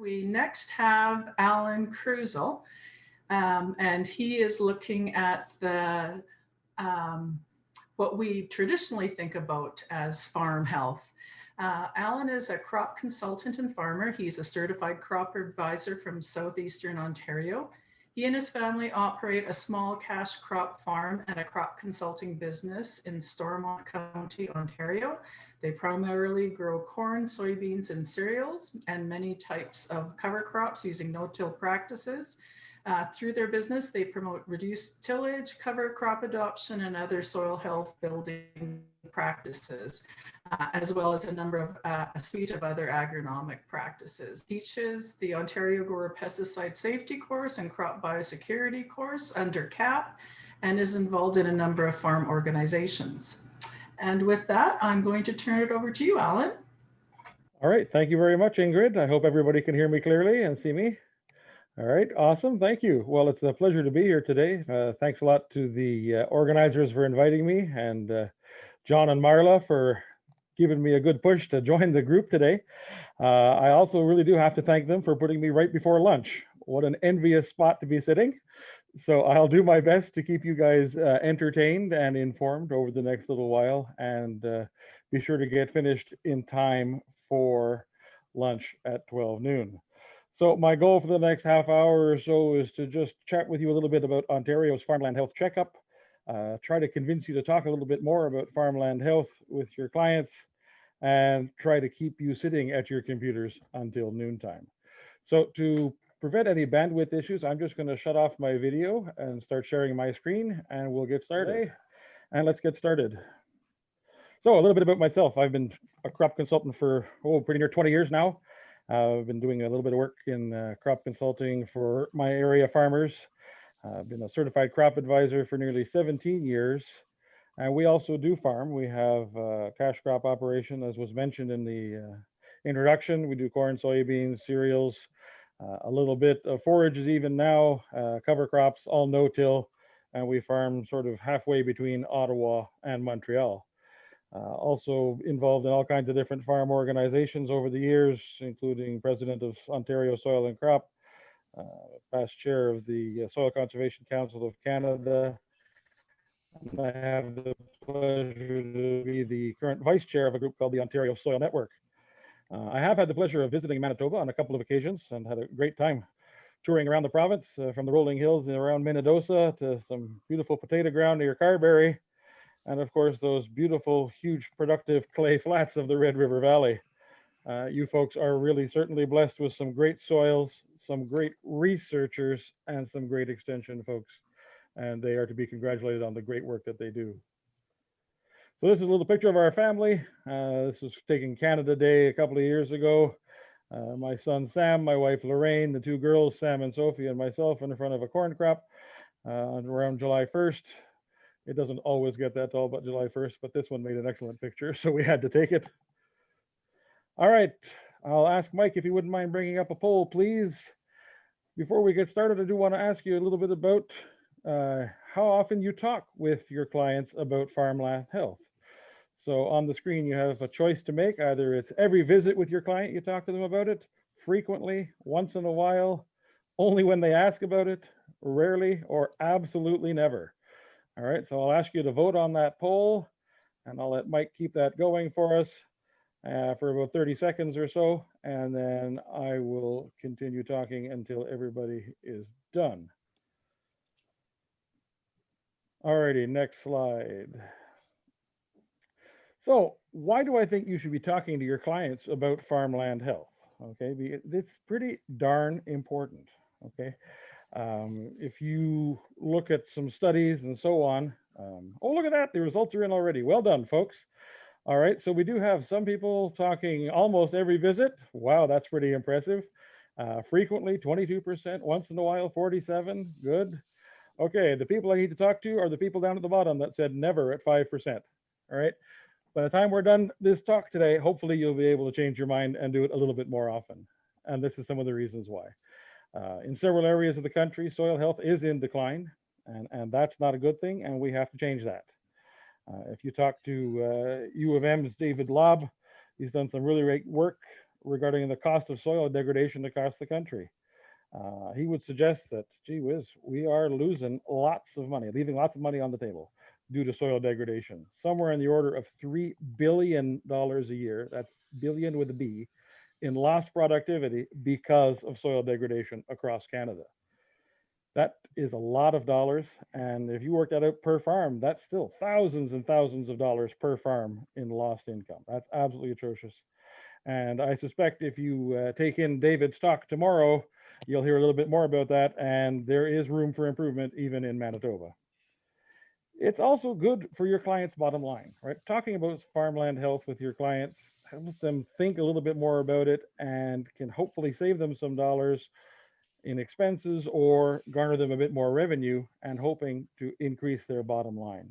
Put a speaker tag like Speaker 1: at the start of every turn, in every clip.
Speaker 1: We next have Alan Kruszel, and he is looking at the what we traditionally think about as farm health. Alan is a crop consultant and farmer. He's a certified crop advisor from southeastern Ontario. He and his family operate a small cash crop farm and a crop consulting business in Stormont County, Ontario. They primarily grow corn, soybeans, and cereals, and many types of cover crops using no-till practices. Through their business, they promote reduced tillage, cover crop adoption, and other soil health building practices, as well as a suite of other agronomic practices. Teaches the Ontario Grower Pesticide Safety course and Crop Biosecurity course under CAP, and is involved in a number of farm organizations. And with that, I'm going to turn it over to you, Alan.
Speaker 2: All right, thank you very much, Ingrid. I hope everybody can hear me clearly and see me. All right, awesome, thank you. Well, it's a pleasure to be here today. Thanks a lot to the organizers for inviting me, and John and Marla for giving me a good push to join the group today. I also really do have to thank them for putting me right before lunch. What an envious spot to be sitting. So I'll do my best to keep you guys entertained and informed over the next little while, and be sure to get finished in time for lunch at 12 noon. So my goal for the next half hour or so is to just chat with you a little bit about Ontario's Farmland Health Checkup, try to convince you to talk a little bit more about farmland health with your clients, and try to keep you sitting at your computers until noontime. So to prevent any bandwidth issues, I'm just going to shut off my video and start sharing my screen, and we'll get started. And let's get started. So a little bit about myself. I've been a crop consultant for pretty near 20 years now. I've been doing a little bit of work in crop consulting for my area farmers. I've been a certified crop advisor for nearly 17 years. And we also do farm. We have a cash crop operation, as was mentioned in the introduction. We do corn, soybeans, cereals, a little bit of forages even now, cover crops, all no-till, and we farm sort of halfway between Ottawa and Montreal. Also involved in all kinds of different farm organizations over the years, including president of Ontario Soil and Crop, past chair of the Soil Conservation Council of Canada, and I have the pleasure to be the current vice chair of a group called the Ontario Soil Network. I have had the pleasure of visiting Manitoba on a couple of occasions and had a great time touring around the province, from the rolling hills around Minnedosa to some beautiful potato ground near Carberry, and of course those beautiful, huge, productive clay flats of the Red River Valley. You folks are really certainly blessed with some great soils, some great researchers, and some great extension folks, and they are to be congratulated on the great work that they do. So this is a little picture of our family. This was taken Canada Day a couple of years ago. My son Sam, my wife Lorraine, the two girls, Sam and Sophie, and myself in front of a corn crop around July 1st. It doesn't always get that tall, but July 1st, but this one made an excellent picture, so we had to take it. All right, I'll ask Mike if he wouldn't mind bringing up a poll, please. Before we get started, I do want to ask you a little bit about how often you talk with your clients about farmland health. So on the screen, you have a choice to make. Either it's every visit with your client, you talk to them about it, frequently, once in a while, only when they ask about it, rarely, or absolutely never. All right, so I'll ask you to vote on that poll, and I'll let Mike keep that going for us for about 30 seconds or so, and then I will continue talking until everybody is done. All righty, next slide. So why do I think you should be talking to your clients about farmland health? Okay, it's pretty darn important. Okay, if you look at some studies and so on, oh, look at that, the results are in already. Well done, folks. All right, so we do have some people talking almost every visit. Wow, that's pretty impressive. Frequently, 22%, once in a while, 47, good. Okay, the people I need to talk to are the people down at the bottom that said never at 5%. All right. By the time we're done this talk today, hopefully you'll be able to change your mind and do it a little bit more often. And this is some of the reasons why. In several areas of the country, soil health is in decline, and that's not a good thing, and we have to change that. If you talk to U of M's David Lobb, he's done some really great work regarding the cost of soil degradation across the country. He would suggest that, gee whiz, we are losing lots of money, leaving lots of money on the table due to soil degradation, somewhere in the order of $3 billion a year. That's billion with a B, in lost productivity because of soil degradation across Canada. That is a lot of dollars. And if you work that out per farm, that's still thousands and thousands of dollars per farm in lost income. That's absolutely atrocious. And I suspect if you take in David's talk tomorrow, you'll hear a little bit more about that. And there is room for improvement even in Manitoba. It's also good for your client's bottom line, right? Talking about farmland health with your clients helps them think a little bit more about it and can hopefully save them some dollars in expenses or garner them a bit more revenue and hoping to increase their bottom line.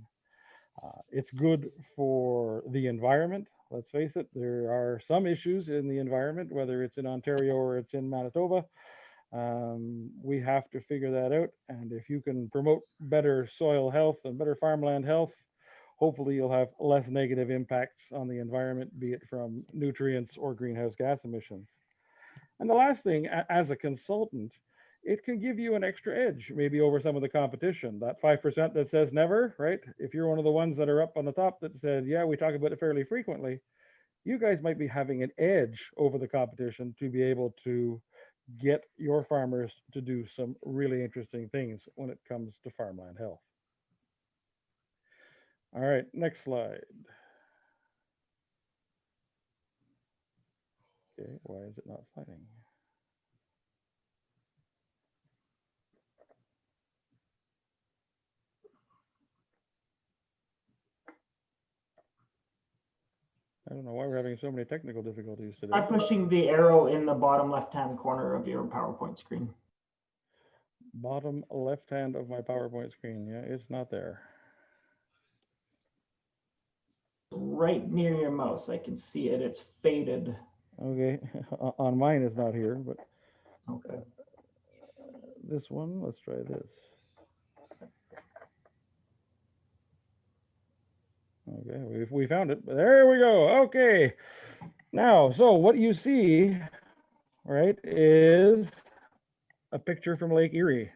Speaker 2: It's good for the environment. Let's face it, there are some issues in the environment, whether it's in Ontario or it's in Manitoba. We have to figure that out. And if you can promote better soil health and better farmland health, hopefully you'll have less negative impacts on the environment, be it from nutrients or greenhouse gas emissions. And the last thing, as a consultant, it can give you an extra edge, maybe over some of the competition. That 5% that says never, right? If you're one of the ones that are up on the top that said, yeah, we talk about it fairly frequently, you guys might be having an edge over the competition to be able to get your farmers to do some really interesting things when it comes to farmland health. All right, next slide. Okay, why is it not sliding? I don't know why we're having so many technical difficulties today.
Speaker 3: I'm pushing the arrow in the bottom left-hand corner of your PowerPoint screen.
Speaker 2: Bottom left hand of my PowerPoint screen. Yeah, it's not there.
Speaker 3: Right near your mouse, I can see it. It's faded.
Speaker 2: Okay, on mine it's not here, but
Speaker 3: Okay.
Speaker 2: This one, let's try this. Okay, we found it. There we go. Okay. Now, so what you see, right, is a picture from Lake Erie.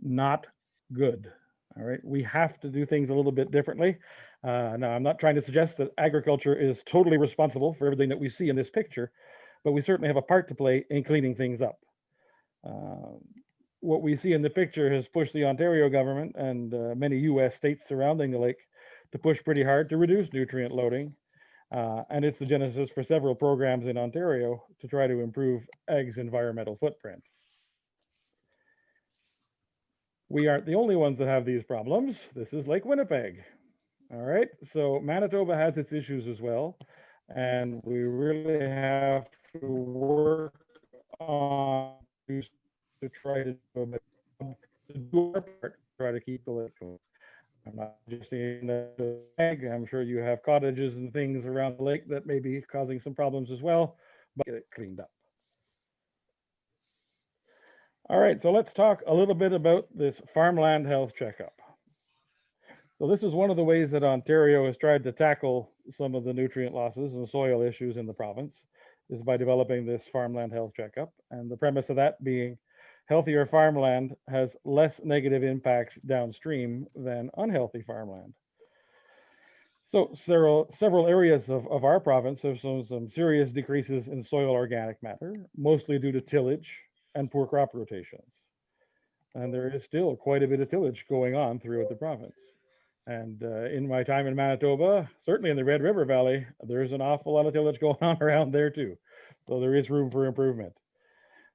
Speaker 2: Not good. All right. We have to do things a little bit differently. Now, I'm not trying to suggest that agriculture is totally responsible for everything that we see in this picture, but we certainly have a part to play in cleaning things up. What we see in the picture has pushed the Ontario government and many US states surrounding the lake to push pretty hard to reduce nutrient loading. And it's the genesis for several programs in Ontario to try to improve ag's environmental footprint. We aren't the only ones that have these problems. This is Lake Winnipeg. All right, so Manitoba has its issues as well. And we really have to work on to try to do our part, try to keep the lake clean. I'm not just saying that I'm sure you have cottages and things around the lake that may be causing some problems as well, but get it cleaned up. All right, so let's talk a little bit about this farmland health checkup. So this is one of the ways that Ontario has tried to tackle some of the nutrient losses and soil issues in the province, is by developing this farmland health checkup. And the premise of that being healthier farmland has less negative impacts downstream than unhealthy farmland. So several areas of our province have shown some serious decreases in soil organic matter, mostly due to tillage and poor crop rotations. And there is still quite a bit of tillage going on throughout the province. And in my time in Manitoba, certainly in the Red River Valley, there's an awful lot of tillage going on around there too. So there is room for improvement.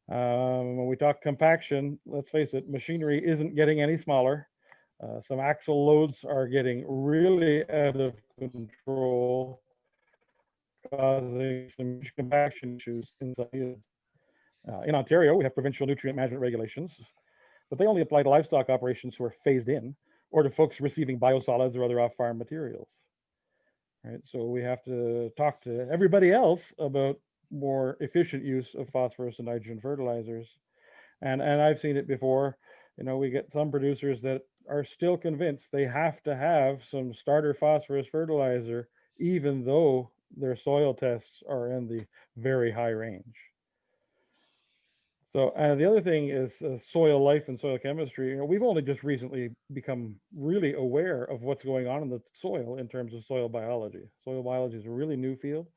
Speaker 2: When we talk compaction, let's face it, machinery isn't getting any smaller. Some axle loads are getting really out of control, causing some compaction issues in some areas. In Ontario, we have provincial nutrient management regulations, but they only apply to livestock operations who are phased in, or to folks receiving biosolids or other off-farm materials. Right, so we have to talk to everybody else about more efficient use of phosphorus and nitrogen fertilizers. And I've seen it before. You know, we get some producers that are still convinced they have to have some starter phosphorus fertilizer, even though their soil tests are in the very high range. So the other thing is soil life and soil chemistry. We've only just recently become really aware of what's going on in the soil in terms of soil biology. Soil biology is a really new field,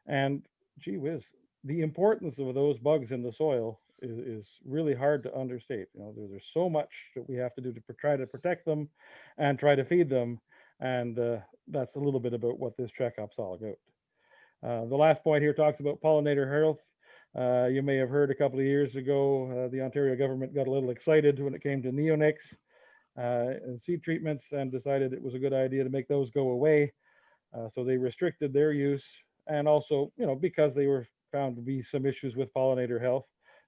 Speaker 2: and gee whiz, the importance of those bugs in the soil is really hard to understate. There's so much that we have to do to try to protect them and try to feed them, and that's a little bit about what this checkup's all about. The last point here talks about pollinator health. You may have heard a couple of years ago, the Ontario government got a little excited when it came to neonics and seed treatments and decided it was a good idea to make those go away. So they restricted their use, and also, because they were found to be some issues with pollinator health,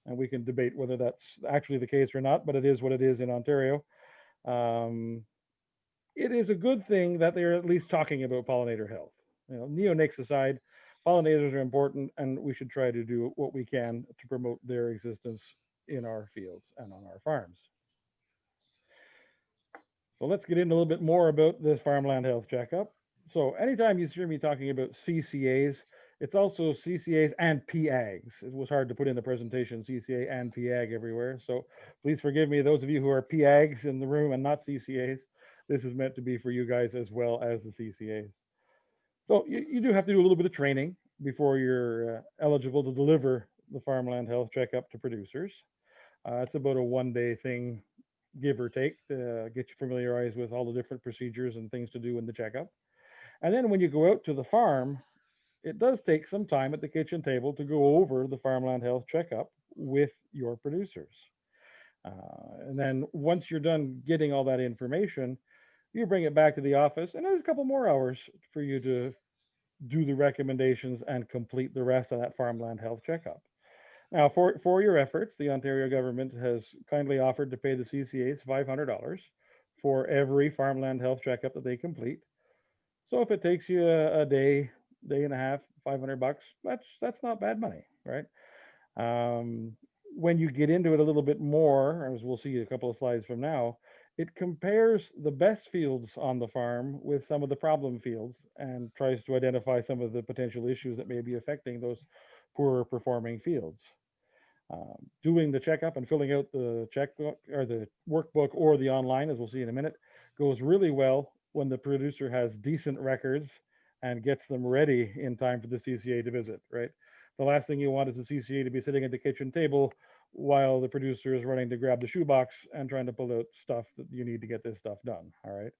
Speaker 2: and we can debate whether that's actually the case or not, but it is what it is in Ontario. It is a good thing that they're at least talking about pollinator health. Neonics aside, pollinators are important, and we should try to do what we can to promote their existence in our fields and on our farms. So let's get into a little bit more about this farmland health checkup. So anytime you hear me talking about CCAs, it's also CCAs and PAGs. It was hard to put in the presentation CCA and PAG everywhere. So please forgive me, those of you who are PAGs in the room and not CCAs. This is meant to be for you guys as well as the CCAs. So you do have to do a little bit of training before you're eligible to deliver the farmland health checkup to producers. It's about a one-day thing, give or take, to get you familiarized with all the different procedures and things to do in the checkup. And then when you go out to the farm, it does take some time at the kitchen table to go over the farmland health checkup with your producers. And then once you're done getting all that information, you bring it back to the office, and there's a couple more hours for you to do the recommendations and complete the rest of that farmland health checkup. Now, for your efforts, the Ontario government has kindly offered to pay the CCAs $500 for every farmland health checkup that they complete. So if it takes you a day, day and a half, $500, that's not bad money, right? When you get into it a little bit more, as we'll see a couple of slides from now, it compares the best fields on the farm with some of the problem fields and tries to identify some of the potential issues that may be affecting those poorer performing fields. Doing the checkup and filling out the checkbook or the workbook or the online, as we'll see in a minute, goes really well when the producer has decent records and gets them ready in time for the CCA to visit, right? The last thing you want is the CCA to be sitting at the kitchen table while the producer is running to grab the shoebox and trying to pull out stuff that you need to get this stuff done, all right?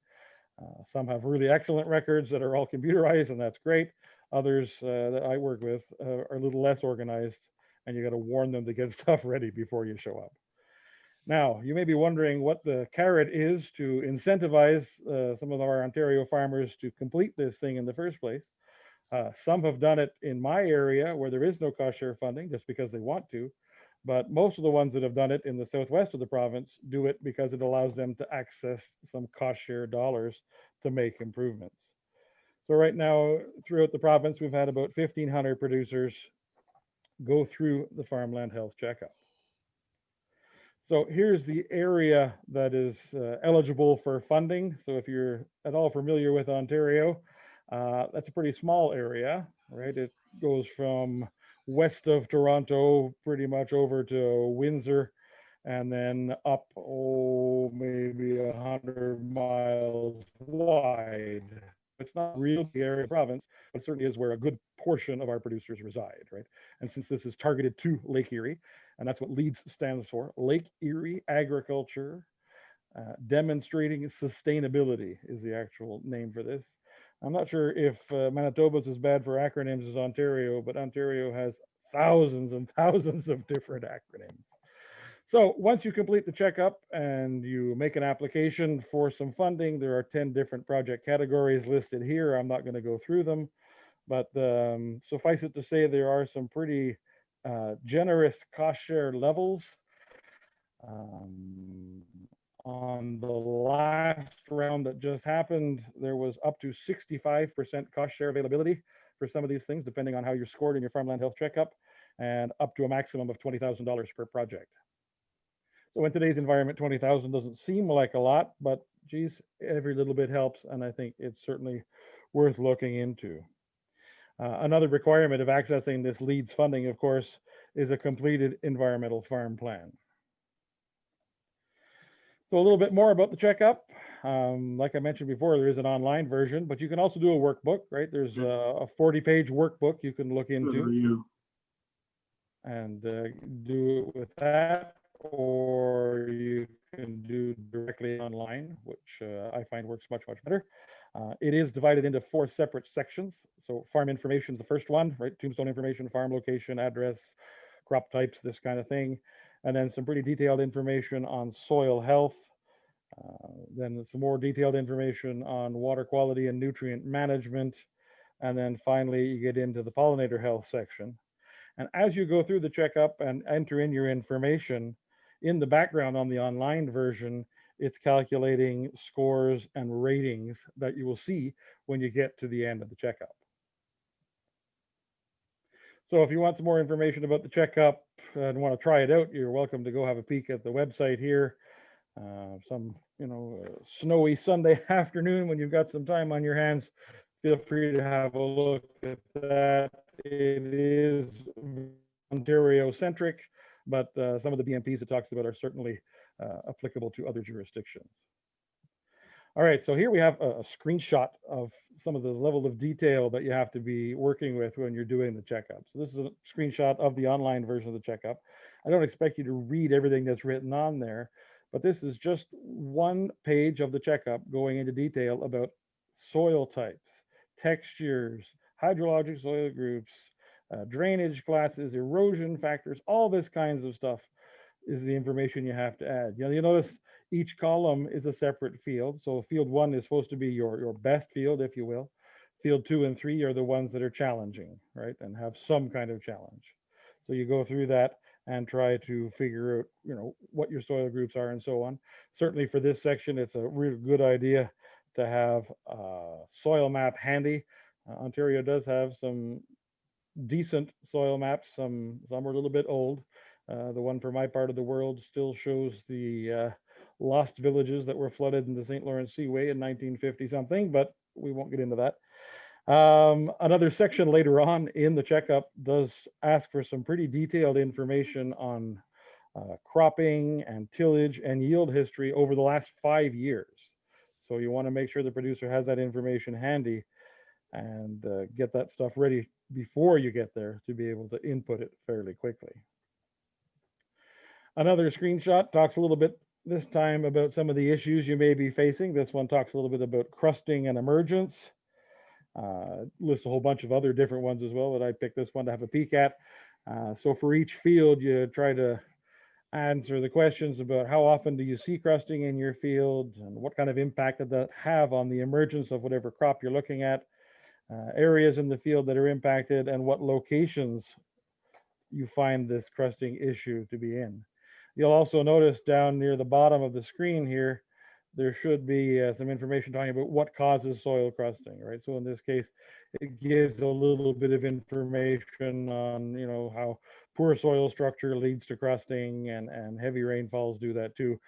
Speaker 2: Some have really excellent records that are all computerized, and that's great. Others that I work with are a little less organized, and you got to warn them to get stuff ready before you show up. Now, you may be wondering what the carrot is to incentivize some of our Ontario farmers to complete this thing in the first place. Some have done it in my area where there is no cost share funding just because they want to, but most of the ones that have done it in the southwest of the province do it because it allows them to access some cost share dollars to make improvements. So right now, throughout the province, we've had about 1,500 producers go through the farmland health checkup. So here's the area that is eligible for funding. So if you're at all familiar with Ontario, that's a pretty small area, right? It goes from west of Toronto pretty much over to Windsor, and then up, maybe 100 miles wide. It's not really the area of the province, but it certainly is where a good portion of our producers reside, right? And since this is targeted to Lake Erie, and that's what LEADS stands for, Lake Erie Agriculture Demonstrating Sustainability is the actual name for this. I'm not sure if Manitoba's as bad for acronyms as Ontario, but Ontario has thousands and thousands of different acronyms. So once you complete the checkup and you make an application for some funding, there are 10 different project categories listed here. I'm not going to go through them, but suffice it to say, there are some pretty generous cost share levels. On the last round that just happened, there was up to 65% cost share availability for some of these things, depending on how you're scored in your farmland health checkup, and up to a maximum of $20,000 per project. So in today's environment, 20,000 doesn't seem like a lot, but geez, every little bit helps, and I think it's certainly worth looking into. Another requirement of accessing this LEEDS funding, of course, is a completed environmental farm plan. So a little bit more about the checkup. Like I mentioned before, there is an online version, but you can also do a workbook, right? There's a 40-page workbook you can look into and do it with that, or you can do directly online, which I find works much, much better. It is divided into 4 separate sections. So farm information is the first one, right? Tombstone information, farm location, address, crop types, this kind of thing. And then some pretty detailed information on soil health. Then some more detailed information on water quality and nutrient management. And then finally, you get into the pollinator health section. And as you go through the checkup and enter in your information, in the background on the online version, it's calculating scores and ratings that you will see when you get to the end of the checkup. So if you want some more information about the checkup and want to try it out, you're welcome to go have a peek at the website here. Some, snowy Sunday afternoon when you've got some time on your hands, feel free to have a look at that. It is Ontario centric, but some of the BMPs it talks about are certainly applicable to other jurisdictions. All right, so here we have a screenshot of some of the level of detail that you have to be working with when you're doing the checkup. So this is a screenshot of the online version of the checkup. I don't expect you to read everything that's written on there, but this is just one page of the checkup going into detail about soil types, textures, hydrologic soil groups, drainage classes, erosion factors, all this kinds of stuff is the information you have to add. You notice each column is a separate field. So field 1 is supposed to be your best field, if you will. Field 2 and 3 are the ones that are challenging, right? And have some kind of challenge. So you go through that and try to figure out, what your soil groups are and so on. Certainly for this section, it's a real good idea to have a soil map handy. Ontario does have some decent soil maps. Some are a little bit old. The one for my part of the world still shows the lost villages that were flooded in the St. Lawrence Seaway in 1950 something, but we won't get into that. Another section later on in the checkup does ask for some pretty detailed information on cropping and tillage and yield history over the last 5 years. So you want to make sure the producer has that information handy and get that stuff ready before you get there to be able to input it fairly quickly. Another screenshot talks a little bit this time about some of the issues you may be facing. This one talks a little bit about crusting and emergence. Lists a whole bunch of other different ones as well, but I picked this one to have a peek at. So for each field, you try to answer the questions about how often do you see crusting in your field and what kind of impact did that have on the emergence of whatever crop you're looking at, areas in the field that are impacted, and what locations you find this crusting issue to be in. You'll also notice down near the bottom of the screen here, there should be some information talking about what causes soil crusting, right? So in this case, it gives a little bit of information on, how poor soil structure leads to crusting and heavy rainfalls do that too.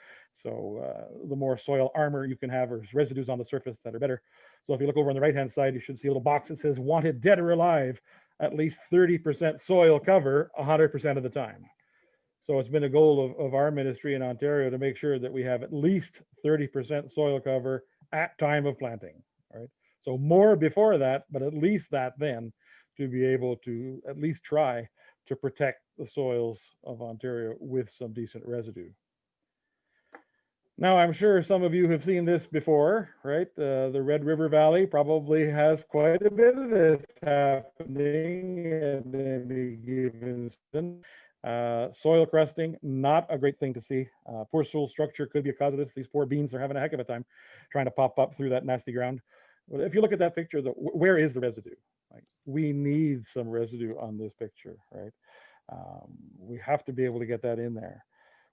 Speaker 2: So the more soil armor you can have or residues on the surface that are better. So if you look over on the right-hand side, you should see a little box that says wanted dead or alive, at least 30% soil cover 100% of the time. So it's been a goal of our ministry in Ontario to make sure that we have at least 30% soil cover at time of planting, right? So more before that, but at least that then to be able to at least try to protect the soils of Ontario with some decent residue. Now, I'm sure some of you have seen this before, right? The Red River Valley probably has quite a bit of this happening at any given season. Soil crusting, not a great thing to see. Poor soil structure could be a cause of this. These poor beans are having a heck of a time trying to pop up through that nasty ground. But if you look at that picture, where is the residue? Like, we need some residue on this picture, right? We have to be able to get that in there.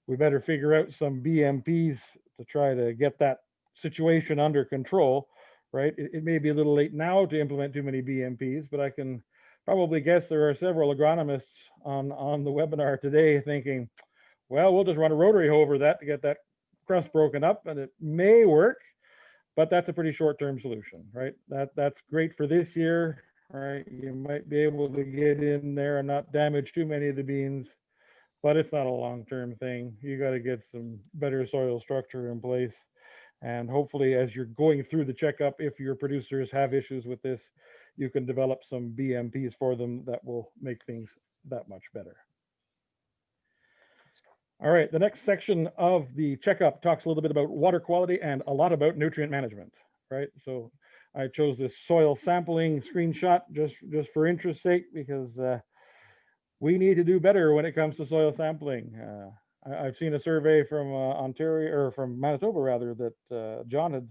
Speaker 2: We better figure out some BMPs to try to get that situation under control, right? It may be a little late now to implement too many BMPs, but I can probably guess there are several agronomists on the webinar today thinking, well, we'll just run a rotary hoe over that to get that crust broken up, and it may work, but that's a pretty short-term solution, right? That's great for this year. right? You might be able to get in there and not damage too many of the beans, but it's not a long-term thing. You got to get some better soil structure in place. And hopefully, as you're going through the checkup, if your producers have issues with this, you can develop some BMPs for them that will make things that much better. All right, the next section of the checkup talks a little bit about water quality and a lot about nutrient management, right? So I chose this soil sampling screenshot just for interest's sake, because we need to do better when it comes to soil sampling. I've seen a survey from Ontario, or from Manitoba rather, that John had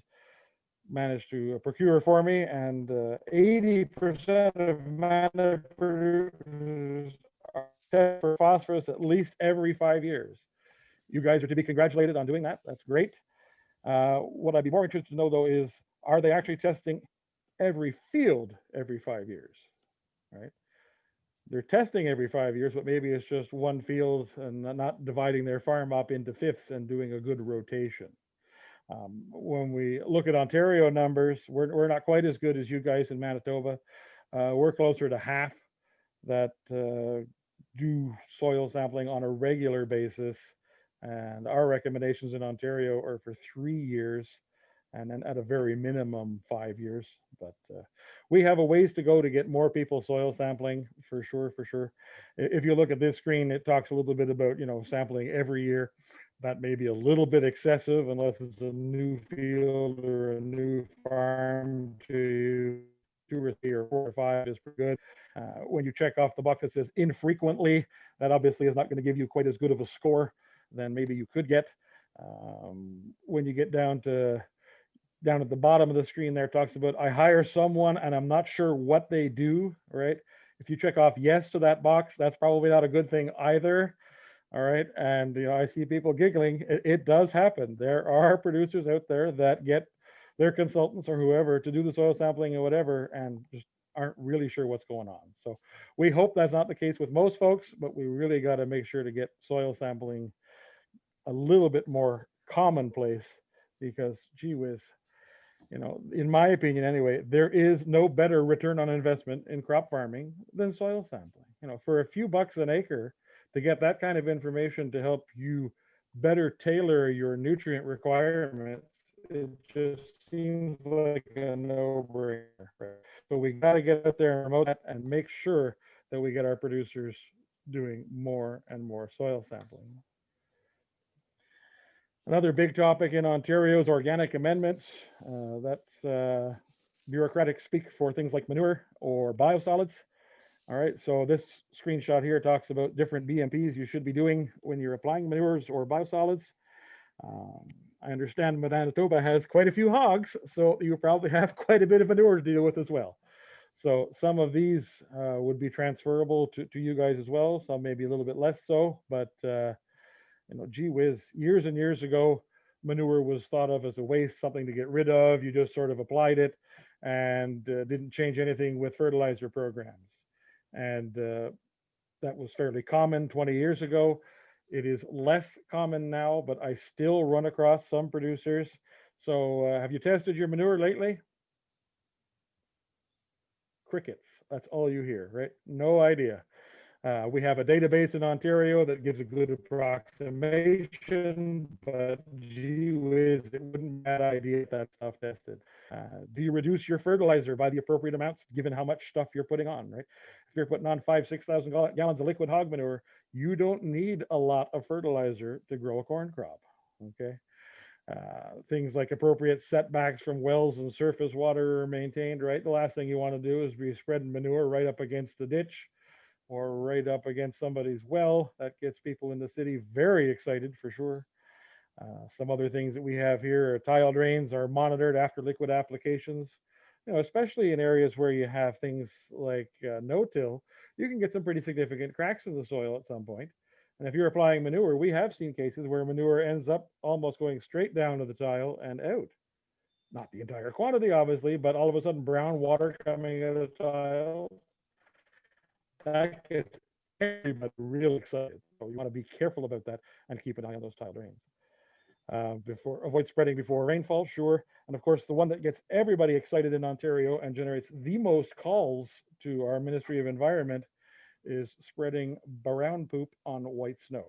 Speaker 2: managed to procure for me, and 80% of Manitoba producers are tested for phosphorus at least every 5 years. You guys are to be congratulated on doing that. That's great. What I'd be more interested to know though is, are they actually testing every field every 5 years, right? They're testing every 5 years, but maybe it's just one field and not dividing their farm up into fifths and doing a good rotation. When we look at Ontario numbers, we're not quite as good as you guys in Manitoba. We're closer to half that do soil sampling on a regular basis. And our recommendations in Ontario are for 3 years, and then at a very minimum 5 years. But we have a ways to go to get more people soil sampling, for sure, for sure. If you look at this screen, it talks a little bit about, you know, sampling every year. That may be a little bit excessive unless it's a new field or a new farm to you. 2 or 3 or 4 or 5 is pretty good. When you check off the box that says infrequently, that obviously is not going to give you quite as good of a score than maybe you could get. When you get down at the bottom of the screen there, talks about, I hire someone and I'm not sure what they do, right? If you check off yes to that box, that's probably not a good thing either. All right. And, you know, I see people giggling. It does happen. There are producers out there that get their consultants or whoever to do the soil sampling or whatever, and just aren't really sure what's going on. So we hope that's not the case with most folks, but we really got to make sure to get soil sampling a little bit more commonplace, because gee whiz, you know, in my opinion anyway, there is no better return on investment in crop farming than soil sampling. You know, for a few bucks an acre to get that kind of information to help you better tailor your nutrient requirements, it just seems like a no-brainer. Right? So we got to get out there and promote that and make sure that we get our producers doing more and more soil sampling. Another big topic in Ontario is organic amendments. That's bureaucratic speak for things like manure or biosolids. All right, so this screenshot here talks about different BMPs you should be doing when you're applying manures or biosolids. I understand Manitoba has quite a few hogs, so you probably have quite a bit of manure to deal with as well. So some of these would be transferable to you guys as well. Some maybe a little bit less so, but you know, gee whiz, years and years ago, manure was thought of as a waste, something to get rid of. You just sort of applied it and didn't change anything with fertilizer programs. And that was fairly common 20 years ago. It is less common now, but I still run across some producers. So have you tested your manure lately? Crickets. That's all you hear, right? No idea. We have a database in Ontario that gives a good approximation, but gee whiz, it wouldn't be a bad idea if that stuff tested. Do you reduce your fertilizer by the appropriate amounts given how much stuff you're putting on, right? If you're putting on 5,000 to 6,000 gallons of liquid hog manure, you don't need a lot of fertilizer to grow a corn crop, okay? Things like appropriate setbacks from wells and surface water are maintained, right? The last thing you want to do is be spreading manure right up against the ditch or right up against somebody's well. That gets people in the city very excited for sure. Some other things that we have here are tile drains are monitored after liquid applications. You know, especially in areas where you have things like no-till, you can get some pretty significant cracks in the soil at some point. And if you're applying manure, we have seen cases where manure ends up almost going straight down to the tile and out. Not the entire quantity, obviously, but all of a sudden brown water coming out of the tile, that gets everybody real excited. So you want to be careful about that and keep an eye on those tile drains. avoid spreading before rainfall, sure. And of course, the one that gets everybody excited in Ontario and generates the most calls to our Ministry of Environment is spreading brown poop on white snow.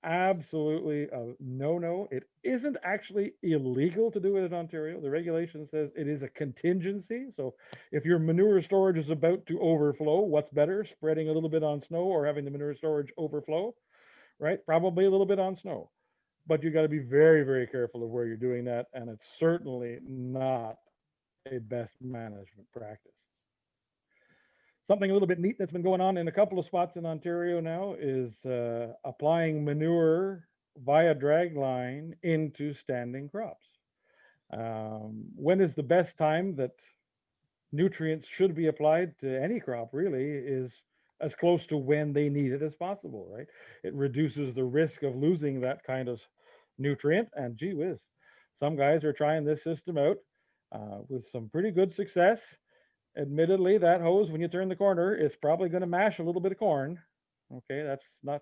Speaker 2: Absolutely a no-no. It isn't actually illegal to do it in Ontario. The regulation says it is a contingency. So if your manure storage is about to overflow, what's better, spreading a little bit on snow or having the manure storage overflow, right? Probably a little bit on snow. But you got to be very, very careful of where you're doing that. And it's certainly not a best management practice. Something a little bit neat that's been going on in a couple of spots in Ontario now is applying manure via drag line into standing crops. When is the best time that nutrients should be applied to any crop really is as close to when they need it as possible, right? It reduces the risk of losing that kind of nutrient. And gee whiz, some guys are trying this system out with some pretty good success. Admittedly, that hose, when you turn the corner, is probably going to mash a little bit of corn. Okay, that's not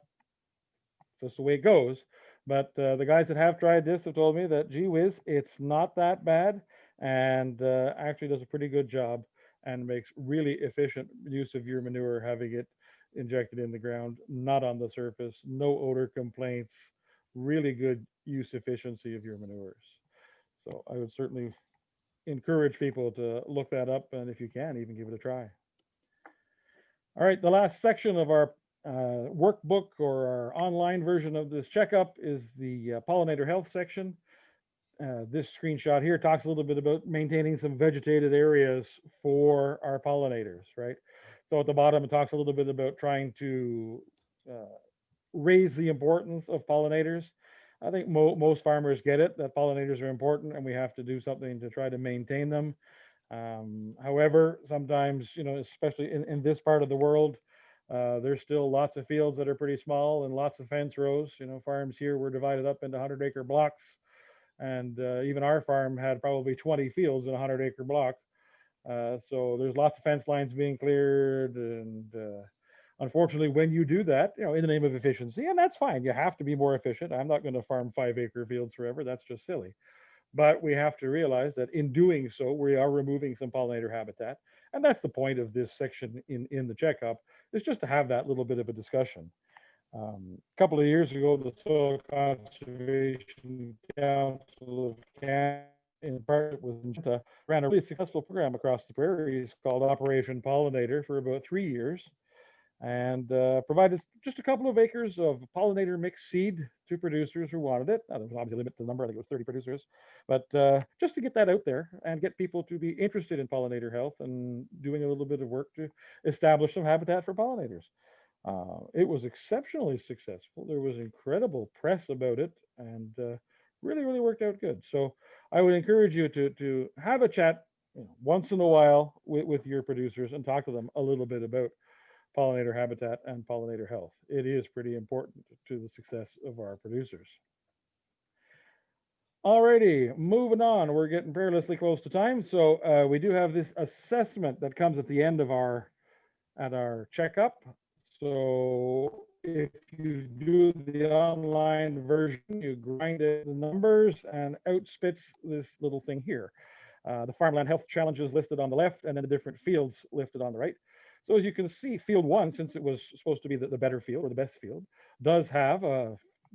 Speaker 2: just the way it goes. But the guys that have tried this have told me that, gee whiz, it's not that bad and actually does a pretty good job and makes really efficient use of your manure, having it injected in the ground, not on the surface, no odor complaints, really good use efficiency of your manures. So I would certainly encourage people to look that up, and if you can, even give it a try. All right, the last section of our workbook or our online version of this checkup is the pollinator health section. This screenshot here talks a little bit about maintaining some vegetated areas for our pollinators, right? So at the bottom, it talks a little bit about trying to raise the importance of pollinators. I think most farmers get it, that pollinators are important and we have to do something to try to maintain them. However, sometimes, you know, especially in this part of the world, there's still lots of fields that are pretty small and lots of fence rows. You know, farms here were divided up into 100-acre blocks. And even our farm had probably 20 fields in a 100-acre block. So there's lots of fence lines being cleared. And unfortunately, when you do that, you know, in the name of efficiency, and that's fine, you have to be more efficient. I'm not going to farm 5-acre fields forever. That's just silly. But we have to realize that in doing so, we are removing some pollinator habitat. And that's the point of this section in the checkup, is just to have that little bit of a discussion. A couple of years ago, the Soil Conservation Council of Canada, in part with Magenta, ran a really successful program across the prairies called Operation Pollinator for about 3 years, and provided just a couple of acres of pollinator mixed seed to producers who wanted it. Now, there was obviously a limit to the number, I think it was 30 producers, but just to get that out there and get people to be interested in pollinator health and doing a little bit of work to establish some habitat for pollinators. It was exceptionally successful. There was incredible press about it, and really, really worked out good. So I would encourage you to have a chat, you know, once in a while with your producers and talk to them a little bit about pollinator habitat and pollinator health. It is pretty important to the success of our producers. Alrighty, moving on. We're getting perilously close to time. So we do have this assessment that comes at the end of our checkup. So if you do the online version, you grind it the numbers and out spits this little thing here. The Farmland Health Challenges listed on the left, and then the different fields listed on the right. So as you can see, field 1, since it was supposed to be the better field or the best field, does have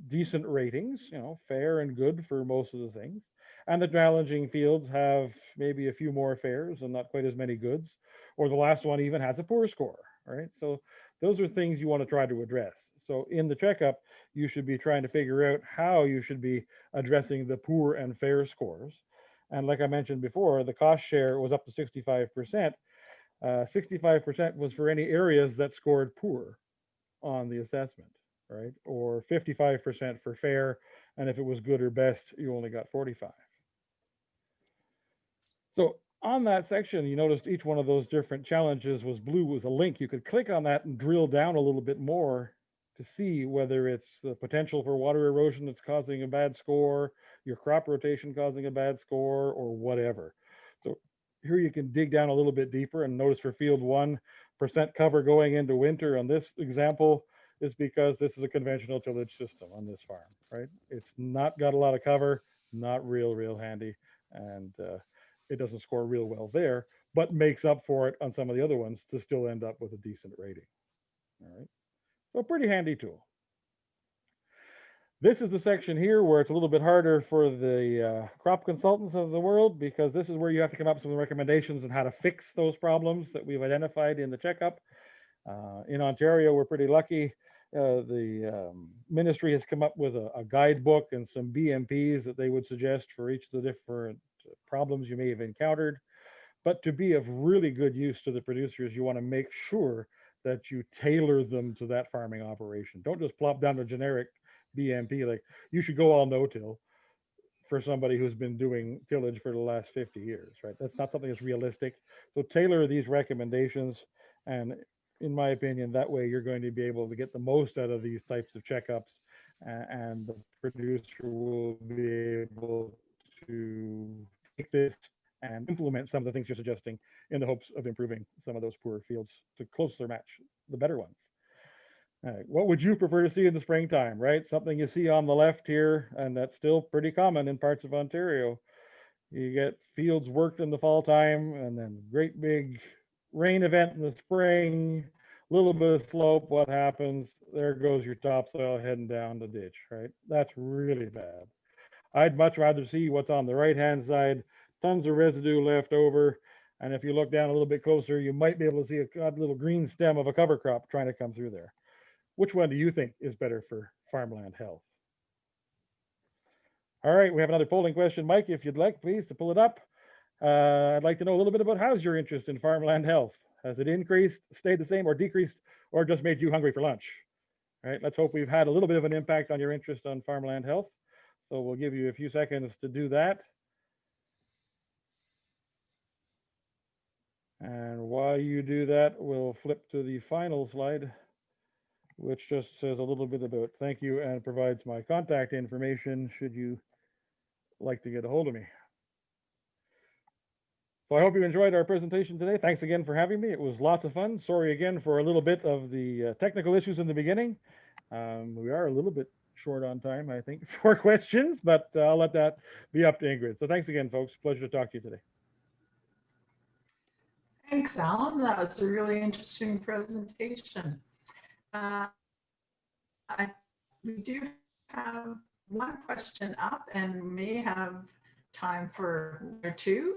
Speaker 2: decent ratings, you know, fair and good for most of the things. And the challenging fields have maybe a few more fairs and not quite as many goods. Or the last one even has a poor score, right? So those are things you want to try to address. So in the checkup, you should be trying to figure out how you should be addressing the poor and fair scores. And like I mentioned before, the cost share was up to 65%. 65% was for any areas that scored poor on the assessment, right? Or 55% for fair. And if it was good or best, you only got 45. So on that section, you noticed each one of those different challenges was blue with a link. You could click on that and drill down a little bit more to see whether it's the potential for water erosion that's causing a bad score, your crop rotation causing a bad score, or whatever. So here you can dig down a little bit deeper and notice for field 1, percent cover going into winter on this example, is because this is a conventional tillage system on this farm, right? It's not got a lot of cover, not real handy, and it doesn't score real well there, but makes up for it on some of the other ones to still end up with a decent rating. All right, so pretty handy tool. This is the section here where it's a little bit harder for the crop consultants of the world, because this is where you have to come up with some recommendations on how to fix those problems that we've identified in the checkup. In Ontario, we're pretty lucky. The ministry has come up with a guidebook and some BMPs that they would suggest for each of the different problems you may have encountered. But to be of really good use to the producers, you want to make sure that you tailor them to that farming operation. Don't just plop down a generic BMP like you should go all no-till for somebody who's been doing tillage for the last 50 years, right? That's not something that's realistic. So tailor these recommendations, and in my opinion, that way you're going to be able to get the most out of these types of checkups, and the producer will be able to take this and implement some of the things you're suggesting in the hopes of improving some of those poorer fields to closer match the better ones. What would you prefer to see in the springtime, right? Something you see on the left here, and that's still pretty common in parts of Ontario. You get fields worked in the fall time, and then great big rain event in the spring, little bit of slope. What happens? There goes your topsoil heading down the ditch, right? That's really bad. I'd much rather see what's on the right-hand side, tons of residue left over. And if you look down a little bit closer, you might be able to see a little green stem of a cover crop trying to come through there. Which one do you think is better for farmland health? All right, we have another polling question. Mike, if you'd like, please, to pull it up. I'd like to know a little bit about how's your interest in farmland health? Has it increased, stayed the same, or decreased, or just made you hungry for lunch? All right, let's hope we've had a little bit of an impact on your interest on farmland health. So we'll give you a few seconds to do that. And while you do that, we'll flip to the final slide, which just says a little bit about thank you and provides my contact information should you like to get a hold of me. So I hope you enjoyed our presentation today. Thanks again for having me. It was lots of fun. Sorry again for a little bit of the technical issues in the beginning. We are a little bit short on time, I think, for questions, but I'll let that be up to Ingrid. So thanks again, folks. Pleasure to talk to you today.
Speaker 1: Thanks, Alan. That was a really interesting presentation. We do have one question up and may have time for one or two.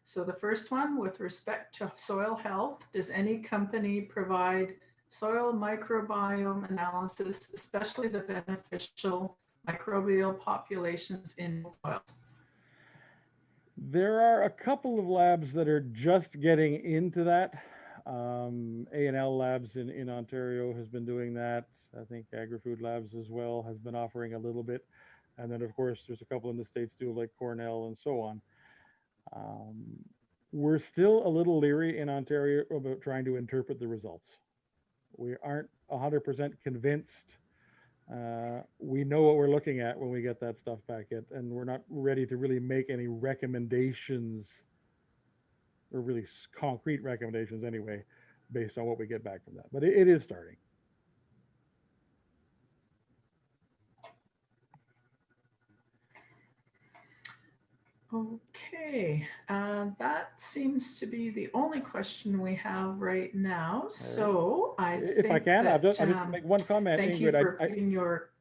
Speaker 1: So the first one, with respect to soil health, does any company provide soil microbiome analysis, especially the beneficial microbial populations in soils?
Speaker 2: There are a couple of labs that are just getting into that. A&L Labs in Ontario has been doing that. I think Agri-Food Labs as well has been offering a little bit. And then, of course, there's a couple in the States too, like Cornell and so on. We're still a little leery in Ontario about trying to interpret the results. We aren't 100% convinced. We know what we're looking at when we get that stuff back in, and we're not ready to really make any recommendations, or really concrete recommendations anyway, based on what we get back from that. But it is starting.
Speaker 1: Okay, that seems to be the only question we have right now. So I think
Speaker 2: if I can,
Speaker 1: that,
Speaker 2: I'll just make one comment.
Speaker 1: Thank
Speaker 2: Ingrid,
Speaker 1: you for putting your.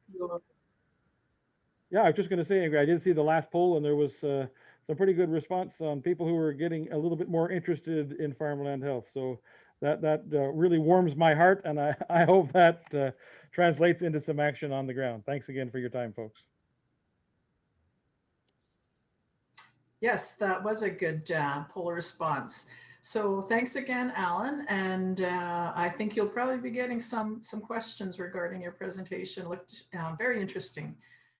Speaker 2: Yeah, I was just going to say, Ingrid, I did see the last poll, and there was some pretty good response on people who were getting a little bit more interested in farmland health. So that really warms my heart, and I hope that translates into some action on the ground. Thanks again for your time, folks.
Speaker 1: Yes, that was a good poll response. So thanks again, Alan. And I think you'll probably be getting some questions regarding your presentation. Looked very interesting.